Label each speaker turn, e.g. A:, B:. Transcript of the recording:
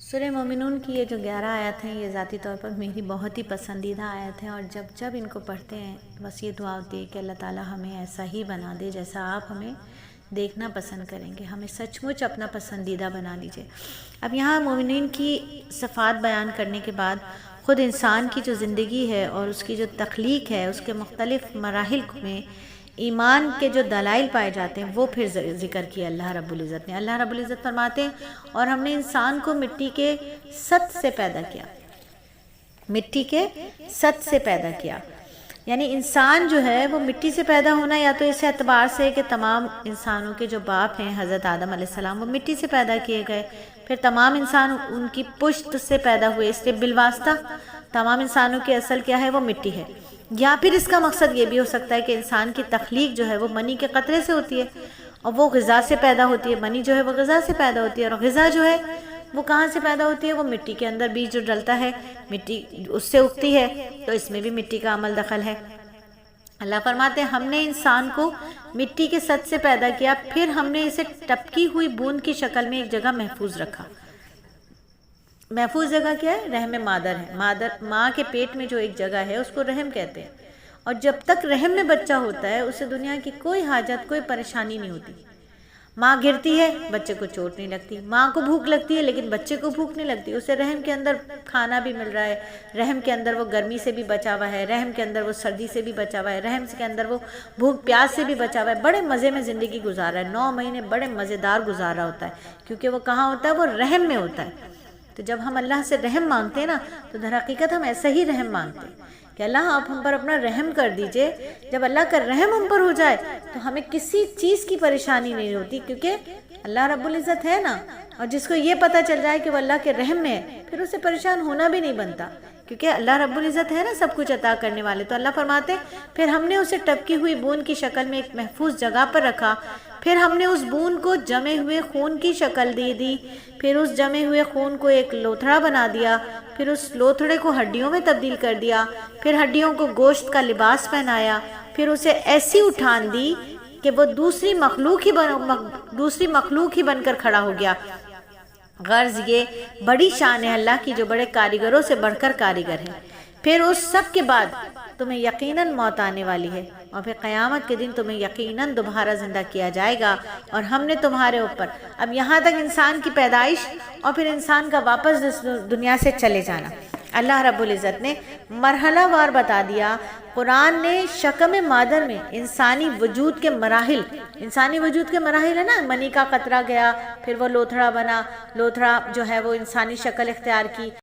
A: سورہ مومنون کی یہ جو 11 آیت ہیں یہ ذاتی طور پر میری بہت ہی پسندیدہ آیت ہیں، اور جب ان کو پڑھتے ہیں بس یہ دعا ہوتی ہے کہ اللہ تعالیٰ ہمیں ایسا ہی بنا دے جیسا آپ ہمیں دیکھنا پسند کریں گے، ہمیں سچ مچ اپنا پسندیدہ بنا لیجئے۔ اب یہاں مومنین کی صفات بیان کرنے کے بعد خود انسان کی جو زندگی ہے اور اس کی جو تخلیق ہے، اس کے مختلف مراحل میں ایمان کے جو دلائل پائے جاتے ہیں وہ پھر ذکر کیا اللہ رب العزت نے۔ اللہ رب العزت فرماتے ہیں اور ہم نے انسان کو مٹی کے ست سے پیدا کیا، مٹی کے ست سے پیدا کیا، یعنی انسان جو ہے وہ مٹی سے پیدا ہونا یا تو اس اعتبار سے کہ تمام انسانوں کے جو باپ ہیں حضرت آدم علیہ السلام وہ مٹی سے پیدا کیے گئے، پھر تمام انسان ان کی پشت سے پیدا ہوئے، اس لیے بالواسطہ تمام انسانوں کی اصل کیا ہے وہ مٹی ہے۔ یا پھر اس کا مقصد یہ بھی ہو سکتا ہے کہ انسان کی تخلیق جو ہے وہ منی کے قطرے سے ہوتی ہے اور وہ غذا سے پیدا ہوتی ہے، منی جو ہے وہ غذا سے پیدا ہوتی ہے، اور غذا جو ہے وہ کہاں سے پیدا ہوتی ہے، وہ مٹی کے اندر بیج جو ڈلتا ہے مٹی اس سے اگتی ہے، تو اس میں بھی مٹی کا عمل دخل ہے۔ اللہ فرماتے ہیں ہم نے انسان کو مٹی کے ست سے پیدا کیا، پھر ہم نے اسے ٹپکی ہوئی بوند کی شکل میں ایک جگہ محفوظ رکھا۔ محفوظ جگہ کیا ہے؟ رحم مادر ہے، ماں کے پیٹ میں جو ایک جگہ ہے اس کو رحم کہتے ہیں، اور جب تک رحم میں بچہ ہوتا ہے اسے دنیا کی کوئی حاجت کوئی پریشانی نہیں ہوتی۔ ماں گرتی ہے بچے کو چوٹ نہیں لگتی، ماں کو بھوک لگتی ہے لیکن بچے کو بھوک نہیں لگتی، اسے رحم کے اندر کھانا بھی مل رہا ہے، رحم کے اندر وہ گرمی سے بھی بچا ہوا ہے، رحم کے اندر وہ سردی سے بھی بچا ہوا ہے، رحم کے اندر وہ بھوک پیاس سے بھی بچا ہوا ہے، بڑے مزے میں زندگی گزارا ہے، 9 مہینے بڑے مزیدار گزارا ہوتا ہے، کیونکہ وہ کہاں ہوتا ہے؟ وہ رحم میں ہوتا ہے۔ تو جب ہم اللہ سے رحم مانگتے ہیں نا تو در حقیقت ہم ایسا ہی رحم مانگتے ہیں کہ اللہ آپ ہم پر اپنا رحم کر دیجئے۔ جب اللہ کا رحم ہم پر ہو جائے تو ہمیں کسی چیز کی پریشانی نہیں ہوتی، کیونکہ اللہ رب العزت ہے نا، اور جس کو یہ پتہ چل جائے کہ وہ اللہ کے رحم میں ہے پھر اسے پریشان ہونا بھی نہیں بنتا، کیونکہ اللہ رب العزت ہے نا سب کچھ عطا کرنے والے۔ تو اللہ فرماتے ہیں پھر ہم نے اسے ٹپکی ہوئی بوند کی شکل میں ایک محفوظ جگہ پر رکھا، پھر ہم نے اس بوند کو جمے ہوئے خون کی شکل دے دی، پھر اس جمے ہوئے خون کو ایک لوتھڑا بنا دیا، پھر اس لوتھڑے کو ہڈیوں میں تبدیل کر دیا، پھر ہڈیوں کو گوشت کا لباس پہنایا، پھر اسے ایسی اٹھان دی کہ وہ دوسری مخلوق ہی بن کر کھڑا ہو گیا۔ غرض یہ بڑی شان ہے اللہ کی جو بڑے کاریگروں سے بڑھ کر کاریگر ہے۔ پھر اس سب کے بعد تمہیں یقیناً موت آنے والی ہے، اور پھر قیامت کے دن تمہیں یقیناً دوبارہ زندہ کیا جائے گا، اور ہم نے تمہارے اوپر اب یہاں تک انسان کی پیدائش اور پھر انسان کا واپس دنیا سے چلے جانا اللہ رب العزت نے مرحلہ وار بتا دیا۔ قرآن نے شکم مادر میں انسانی وجود کے مراحل ہے نا، منی کا قطرہ گیا، پھر وہ لوتھڑا بنا، لوتھڑا جو ہے وہ انسانی شکل اختیار کی،